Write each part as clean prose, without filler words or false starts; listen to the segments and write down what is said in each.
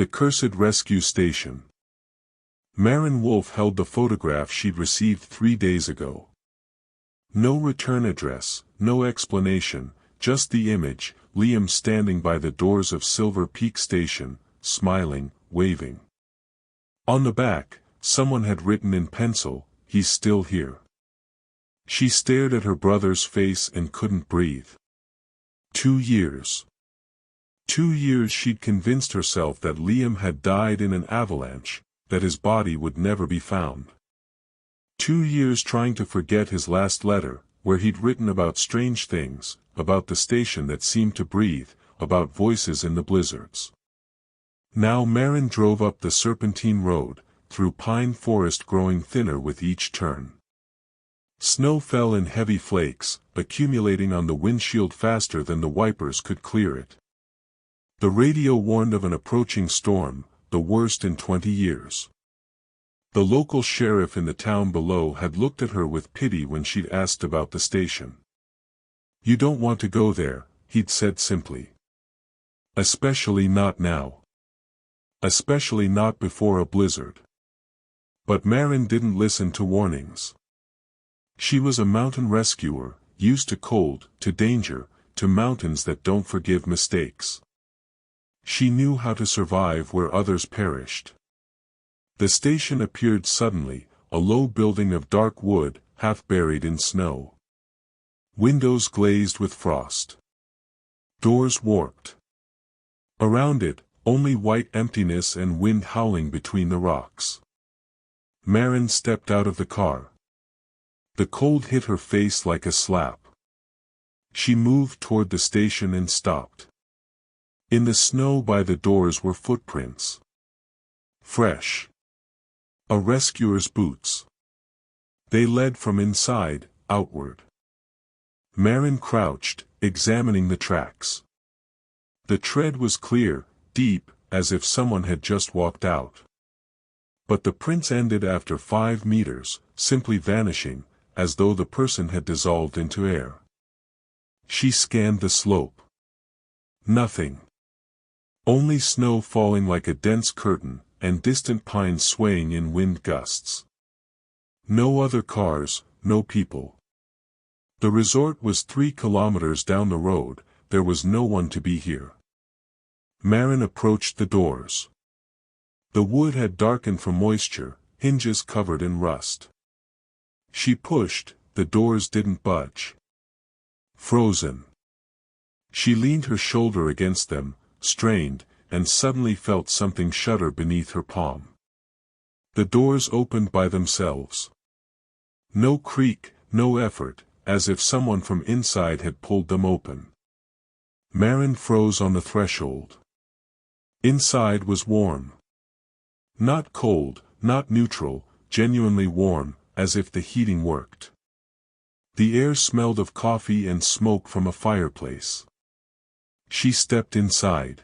The cursed rescue station. Maren Wolff held the photograph she'd received 3 days ago. No return address, no explanation, just the image, Liam standing by the doors of Silver Peak Station, smiling, waving. On the back, someone had written in pencil, "He's still here." She stared at her brother's face and couldn't breathe. 2 years. 2 years she'd convinced herself that Liam had died in an avalanche, that his body would never be found. 2 years trying to forget his last letter, where he'd written about strange things, about the station that seemed to breathe, about voices in the blizzards. Now Maren drove up the serpentine road, through pine forest growing thinner with each turn. Snow fell in heavy flakes, accumulating on the windshield faster than the wipers could clear it. The radio warned of an approaching storm, the worst in 20 years. The local sheriff in the town below had looked at her with pity when she'd asked about the station. "You don't want to go there," he'd said simply. "Especially not now. Especially not before a blizzard." But Maren didn't listen to warnings. She was a mountain rescuer, used to cold, to danger, to mountains that don't forgive mistakes. She knew how to survive where others perished. The station appeared suddenly, a low building of dark wood, half buried in snow. Windows glazed with frost. Doors warped. Around it, only white emptiness and wind howling between the rocks. Maren stepped out of the car. The cold hit her face like a slap. She moved toward the station and stopped. In the snow by the doors were footprints. Fresh. A rescuer's boots. They led from inside, outward. Maren crouched, examining the tracks. The tread was clear, deep, as if someone had just walked out. But the prints ended after 5 meters, simply vanishing, as though the person had dissolved into air. She scanned the slope. Nothing. Only snow falling like a dense curtain, and distant pines swaying in wind gusts. No other cars, no people. The resort was 3 kilometers down the road, there was no one to be here. Maren approached the doors. The wood had darkened from moisture, hinges covered in rust. She pushed, the doors didn't budge. Frozen. She leaned her shoulder against them, strained, and suddenly felt something shudder beneath her palm. The doors opened by themselves. No creak, no effort, as if someone from inside had pulled them open. Maren froze on the threshold. Inside was warm. Not cold, not neutral, genuinely warm, as if the heating worked. The air smelled of coffee and smoke from a fireplace. She stepped inside.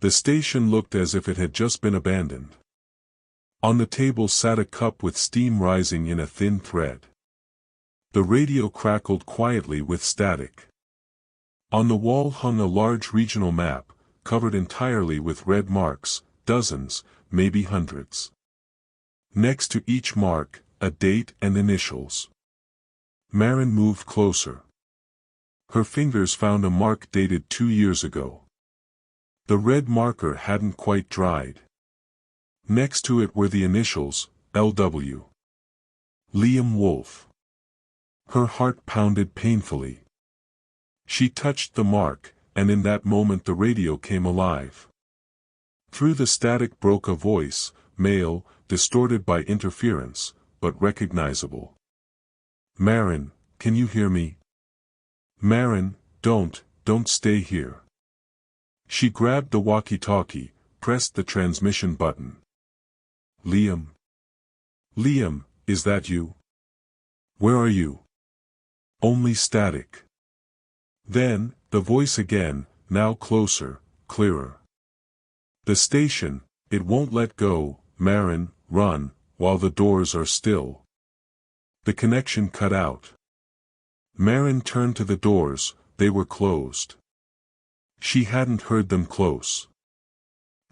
The station looked as if it had just been abandoned. On the table sat a cup with steam rising in a thin thread. The radio crackled quietly with static. On the wall hung a large regional map, covered entirely with red marks, dozens, maybe hundreds. Next to each mark, a date and initials. Maren moved closer. Her fingers found a mark dated 2 years ago. The red marker hadn't quite dried. Next to it were the initials, LW. Liam Wolff. Her heart pounded painfully. She touched the mark, and in that moment the radio came alive. Through the static broke a voice, male, distorted by interference, but recognizable. "Maren, can you hear me? Maren, don't stay here." She grabbed the walkie-talkie, pressed the transmission button. "Liam? Liam, is that you? Where are you?" Only static. Then, the voice again, now closer, clearer. "The station, it won't let go, Maren, run, while the doors are still." The connection cut out. Maren turned to the doors, they were closed. She hadn't heard them close.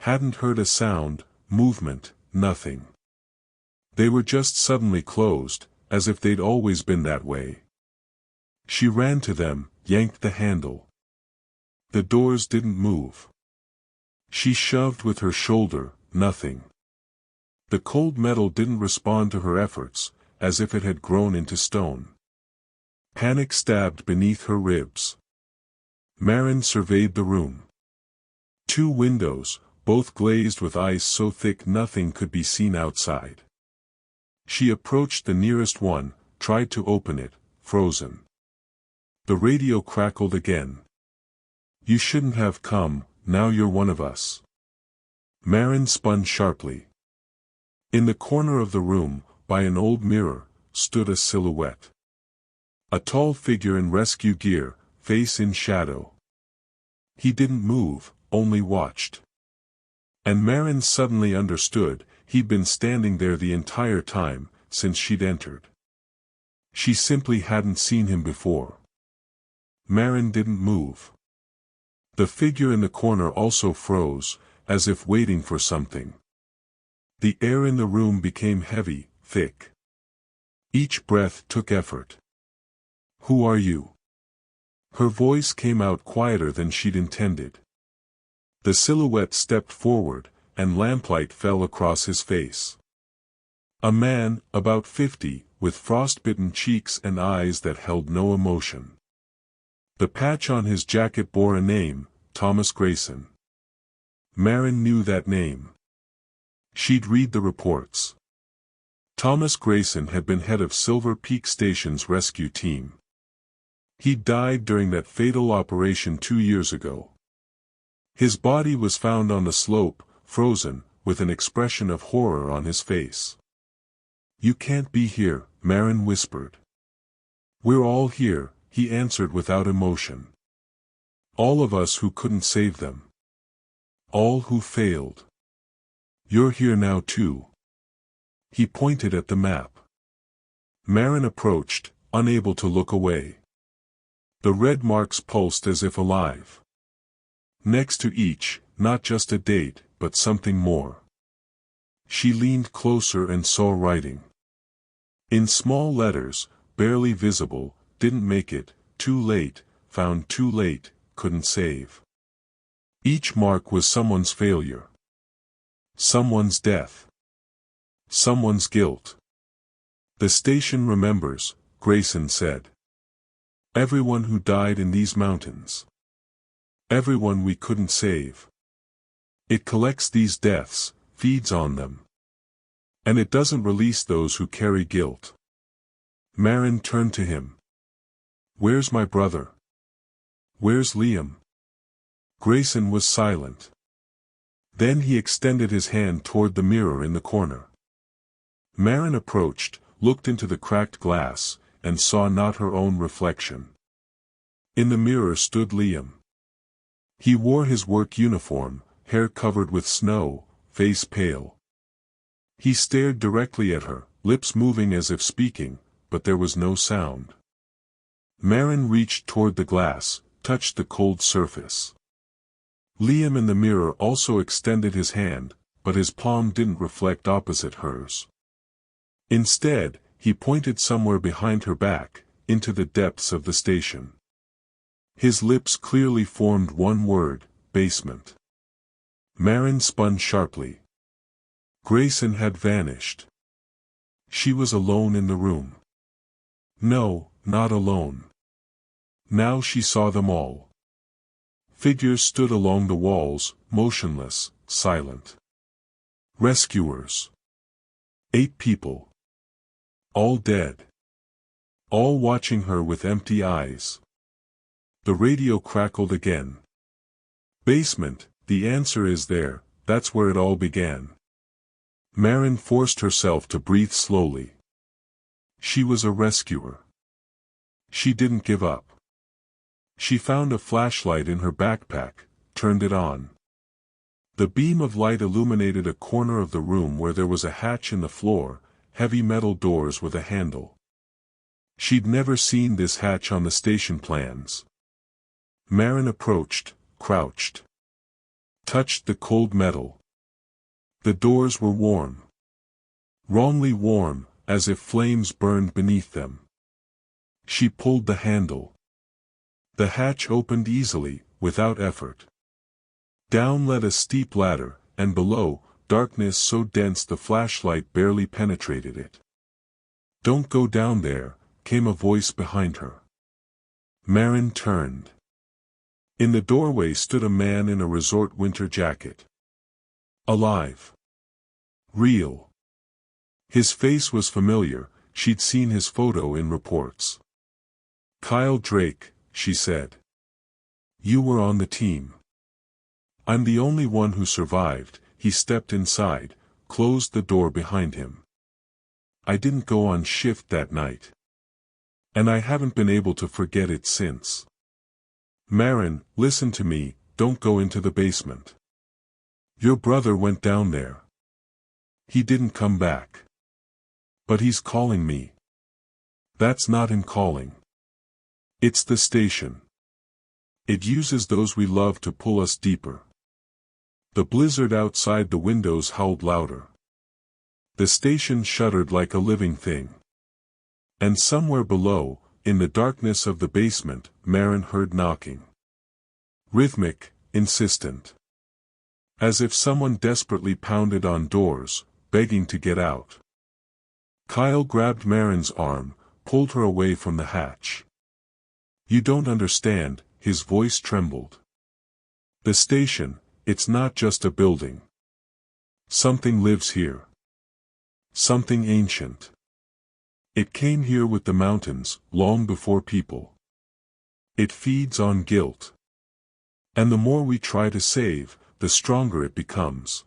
Hadn't heard a sound, movement, nothing. They were just suddenly closed, as if they'd always been that way. She ran to them, yanked the handle. The doors didn't move. She shoved with her shoulder, nothing. The cold metal didn't respond to her efforts, as if it had grown into stone. Panic stabbed beneath her ribs. Maren surveyed the room. 2 windows, both glazed with ice so thick nothing could be seen outside. She approached the nearest one, tried to open it, frozen. The radio crackled again. "You shouldn't have come, now you're one of us." Maren spun sharply. In the corner of the room, by an old mirror, stood a silhouette. A tall figure in rescue gear, face in shadow. He didn't move, only watched. And Maren suddenly understood, he'd been standing there the entire time, since she'd entered. She simply hadn't seen him before. Maren didn't move. The figure in the corner also froze, as if waiting for something. The air in the room became heavy, thick. Each breath took effort. "Who are you?" Her voice came out quieter than she'd intended. The silhouette stepped forward, and lamplight fell across his face. A man, about 50, with frostbitten cheeks and eyes that held no emotion. The patch on his jacket bore a name, Thomas Grayson. Maren knew that name. She'd read the reports. Thomas Grayson had been head of Silver Peak Station's rescue team. He'd died during that fatal operation 2 years ago. His body was found on the slope, frozen, with an expression of horror on his face. "You can't be here," Maren whispered. "We're all here," he answered without emotion. "All of us who couldn't save them. All who failed. You're here now too." He pointed at the map. Maren approached, unable to look away. The red marks pulsed as if alive. Next to each, not just a date, but something more. She leaned closer and saw writing. In small letters, barely visible, "Didn't make it, too late, found too late, couldn't save." Each mark was someone's failure. Someone's death. Someone's guilt. "The station remembers," Grayson said. "Everyone who died in these mountains. Everyone we couldn't save. It collects these deaths, feeds on them. And it doesn't release those who carry guilt." Maren turned to him. "Where's my brother? Where's Liam?" Grayson was silent. Then he extended his hand toward the mirror in the corner. Maren approached, looked into the cracked glass, and saw not her own reflection. In the mirror stood Liam. He wore his work uniform, hair covered with snow, face pale. He stared directly at her, lips moving as if speaking, but there was no sound. Maren reached toward the glass, touched the cold surface. Liam in the mirror also extended his hand, but his palm didn't reflect opposite hers. Instead, he pointed somewhere behind her back, into the depths of the station. His lips clearly formed one word, basement. Maren spun sharply. Grayson had vanished. She was alone in the room. No, not alone. Now she saw them all. Figures stood along the walls, motionless, silent. Rescuers. 8 people. All dead. All watching her with empty eyes. The radio crackled again. "Basement, the answer is there, that's where it all began." Maren forced herself to breathe slowly. She was a rescuer. She didn't give up. She found a flashlight in her backpack, turned it on. The beam of light illuminated a corner of the room where there was a hatch in the floor, heavy metal doors with a handle. She'd never seen this hatch on the station plans. Maren approached, crouched. Touched the cold metal. The doors were warm. Wrongly warm, as if flames burned beneath them. She pulled the handle. The hatch opened easily, without effort. Down led a steep ladder, and below, darkness so dense the flashlight barely penetrated it. "Don't go down there," came a voice behind her. Maren turned. In the doorway stood a man in a resort winter jacket. Alive. Real. His face was familiar, she'd seen his photo in reports. "Kyle Drake," she said. "You were on the team." "I'm the only one who survived." He stepped inside, closed the door behind him. "I didn't go on shift that night. And I haven't been able to forget it since." "Maren, listen to me, don't go into the basement. Your brother went down there. He didn't come back. But he's calling me." "That's not him calling. It's the station. It uses those we love to pull us deeper." The blizzard outside the windows howled louder. The station shuddered like a living thing. And somewhere below, in the darkness of the basement, Maren heard knocking. Rhythmic, insistent. As if someone desperately pounded on doors, begging to get out. Kyle grabbed Maren's arm, pulled her away from the hatch. "You don't understand," his voice trembled. "The station, it's not just a building. Something lives here. Something ancient. It came here with the mountains, long before people. It feeds on guilt. And the more we try to save, the stronger it becomes."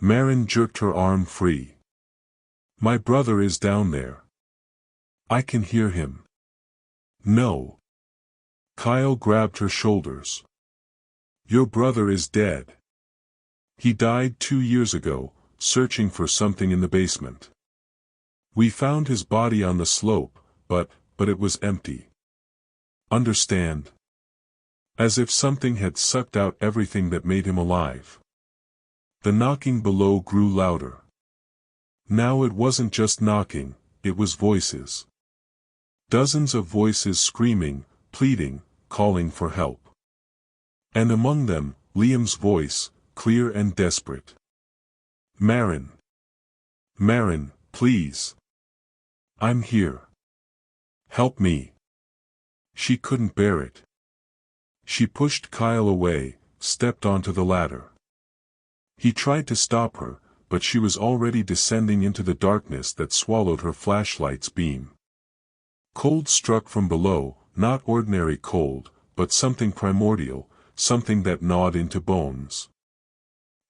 Maren jerked her arm free. "My brother is down there. I can hear him." "No." Kyle grabbed her shoulders. "Your brother is dead. He died 2 years ago, searching for something in the basement. We found his body on the slope, but it was empty. Understand? As if something had sucked out everything that made him alive." The knocking below grew louder. Now it wasn't just knocking, it was voices. Dozens of voices screaming, pleading, calling for help. And among them, Liam's voice, clear and desperate. "Maren. Maren, please. I'm here. Help me." She couldn't bear it. She pushed Kyle away, stepped onto the ladder. He tried to stop her, but she was already descending into the darkness that swallowed her flashlight's beam. Cold struck from below, not ordinary cold, but something primordial, something that gnawed into bones.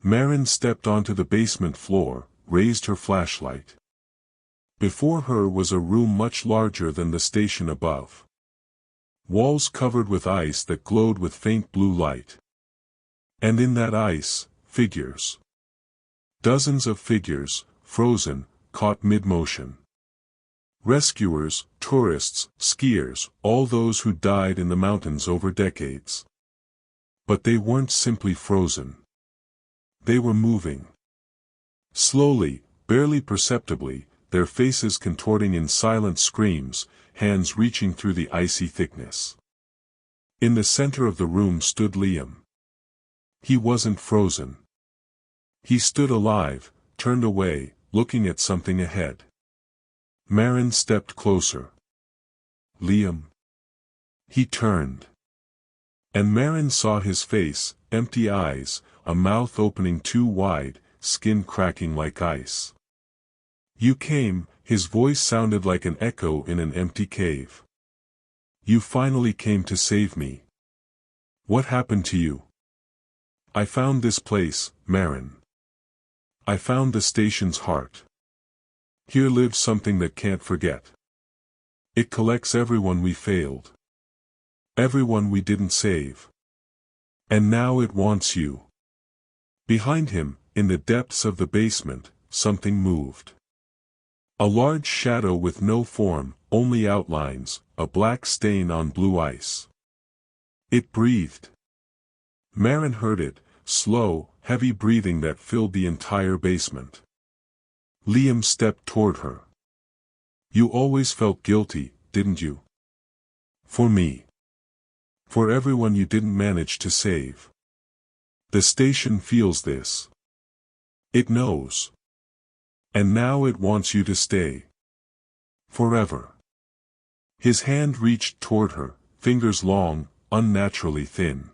Maren stepped onto the basement floor, raised her flashlight. Before her was a room much larger than the station above. Walls covered with ice that glowed with faint blue light. And in that ice, figures. Dozens of figures, frozen, caught mid-motion. Rescuers, tourists, skiers, all those who died in the mountains over decades. But they weren't simply frozen. They were moving. Slowly, barely perceptibly, their faces contorting in silent screams, hands reaching through the icy thickness. In the center of the room stood Liam. He wasn't frozen. He stood alive, turned away, looking at something ahead. Maren stepped closer. "Liam." He turned. And Maren saw his face, empty eyes, a mouth opening too wide, skin cracking like ice. "You came," his voice sounded like an echo in an empty cave. "You finally came to save me. What happened to you?" "I found this place, Maren. I found the station's heart. Here lives something that can't forget. It collects everyone we failed. Everyone we didn't save. And now it wants you." Behind him, in the depths of the basement, something moved. A large shadow with no form, only outlines, a black stain on blue ice. It breathed. Maren heard it, slow, heavy breathing that filled the entire basement. Liam stepped toward her. "You always felt guilty, didn't you? For me. For everyone you didn't manage to save. The station feels this. It knows. And now it wants you to stay. Forever." His hand reached toward her, fingers long, unnaturally thin.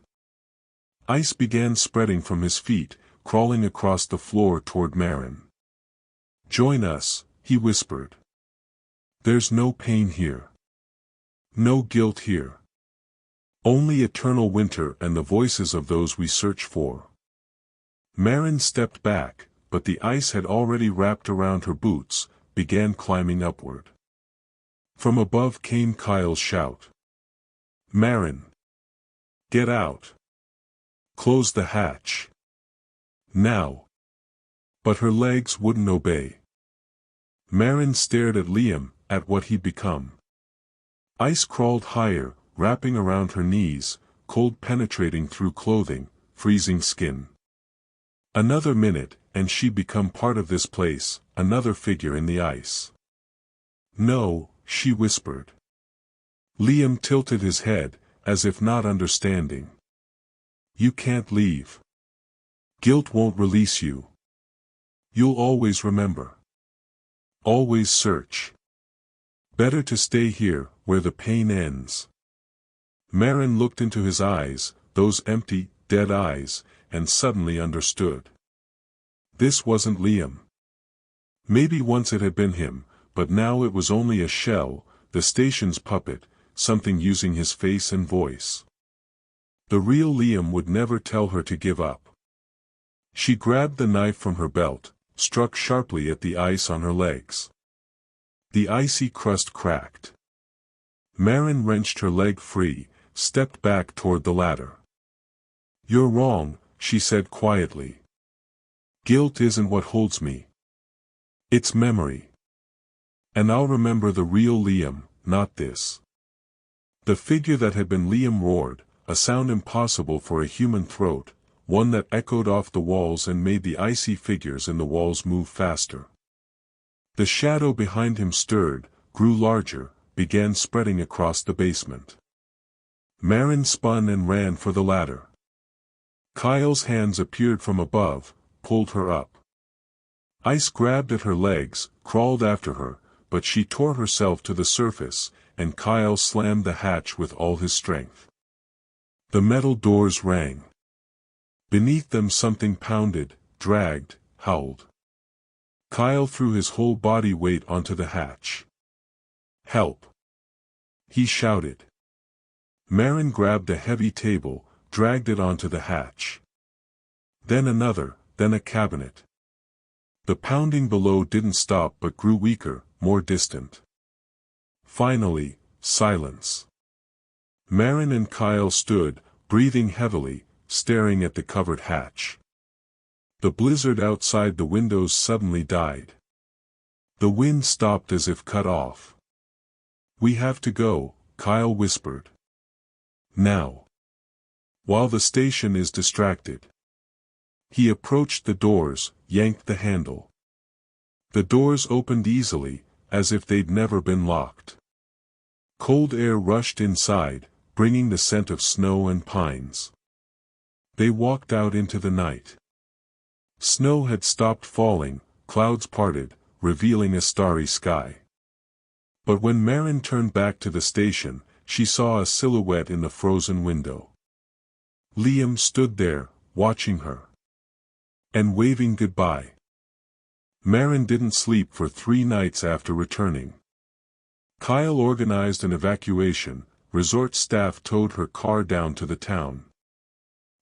Ice began spreading from his feet, crawling across the floor toward Maren. "Join us," he whispered. "There's no pain here. No guilt here. Only eternal winter and the voices of those we search for." Maren stepped back, but the ice had already wrapped around her boots, began climbing upward. From above came Kyle's shout. "Maren! Get out! Close the hatch! Now!" But her legs wouldn't obey. Maren stared at Liam, at what he'd become. Ice crawled higher, wrapping around her knees, cold penetrating through clothing, freezing skin. Another minute, and she'd become part of this place, another figure in the ice. "No," she whispered. Liam tilted his head, as if not understanding. "You can't leave. Guilt won't release you. You'll always remember. Always search. Better to stay here, where the pain ends." Maren looked into his eyes, those empty, dead eyes, and suddenly understood. This wasn't Liam. Maybe once it had been him, but now it was only a shell, the station's puppet, something using his face and voice. The real Liam would never tell her to give up. She grabbed the knife from her belt, struck sharply at the ice on her legs. The icy crust cracked. Maren wrenched her leg free, stepped back toward the ladder. "You're wrong," she said quietly. "Guilt isn't what holds me. It's memory. And I'll remember the real Liam, not this." The figure that had been Liam roared, a sound impossible for a human throat, one that echoed off the walls and made the icy figures in the walls move faster. The shadow behind him stirred, grew larger, began spreading across the basement. Maren spun and ran for the ladder. Kyle's hands appeared from above, pulled her up. Ice grabbed at her legs, crawled after her, but she tore herself to the surface, and Kyle slammed the hatch with all his strength. The metal doors rang. Beneath them something pounded, dragged, howled. Kyle threw his whole body weight onto the hatch. "Help!" he shouted. Maren grabbed a heavy table, dragged it onto the hatch. Then another, then a cabinet. The pounding below didn't stop but grew weaker, more distant. Finally, silence. Maren and Kyle stood, breathing heavily, staring at the covered hatch. The blizzard outside the windows suddenly died. The wind stopped as if cut off. "We have to go," Kyle whispered. "Now. While the station is distracted." He approached the doors, yanked the handle. The doors opened easily, as if they'd never been locked. Cold air rushed inside, bringing the scent of snow and pines. They walked out into the night. Snow had stopped falling, clouds parted, revealing a starry sky. But when Maren turned back to the station, she saw a silhouette in the frozen window. Liam stood there, watching her. And waving goodbye. Maren didn't sleep for 3 nights after returning. Kyle organized an evacuation, resort staff towed her car down to the town.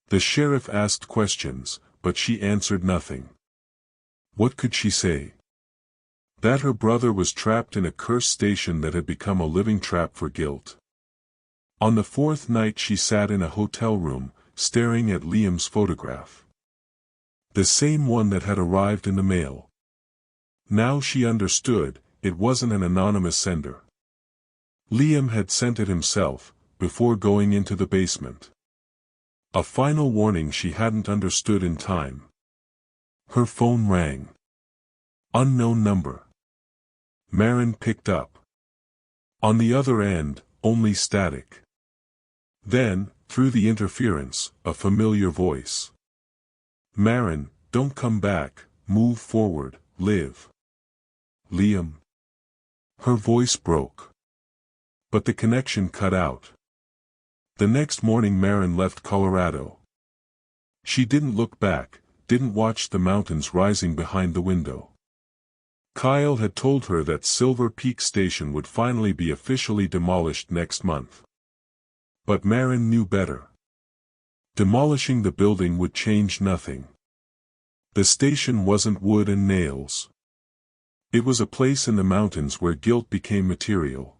The sheriff asked questions, but she answered nothing. What could she say? That her brother was trapped in a cursed station that had become a living trap for guilt. On the 4th night she sat in a hotel room, staring at Liam's photograph. The same one that had arrived in the mail. Now she understood, it wasn't an anonymous sender. Liam had sent it himself, before going into the basement. A final warning she hadn't understood in time. Her phone rang. Unknown number. Maren picked up. On the other end, only static. Then, through the interference, a familiar voice. Maren, don't come back, move forward, live. Liam. Her voice broke. But the connection cut out. The next morning Maren left Colorado. She didn't look back, didn't watch the mountains rising behind the window. Kyle had told her that Silver Peak Station would finally be officially demolished next month. But Maren knew better. Demolishing the building would change nothing. The station wasn't wood and nails. It was a place in the mountains where guilt became material.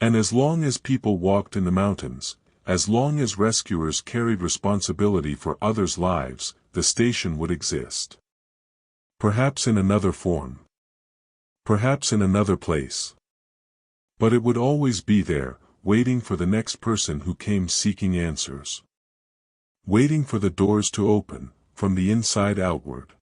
And as long as people walked in the mountains, as long as rescuers carried responsibility for others' lives, the station would exist. Perhaps in another form. Perhaps in another place. But it would always be there, waiting for the next person who came seeking answers. Waiting for the doors to open, from the inside outward.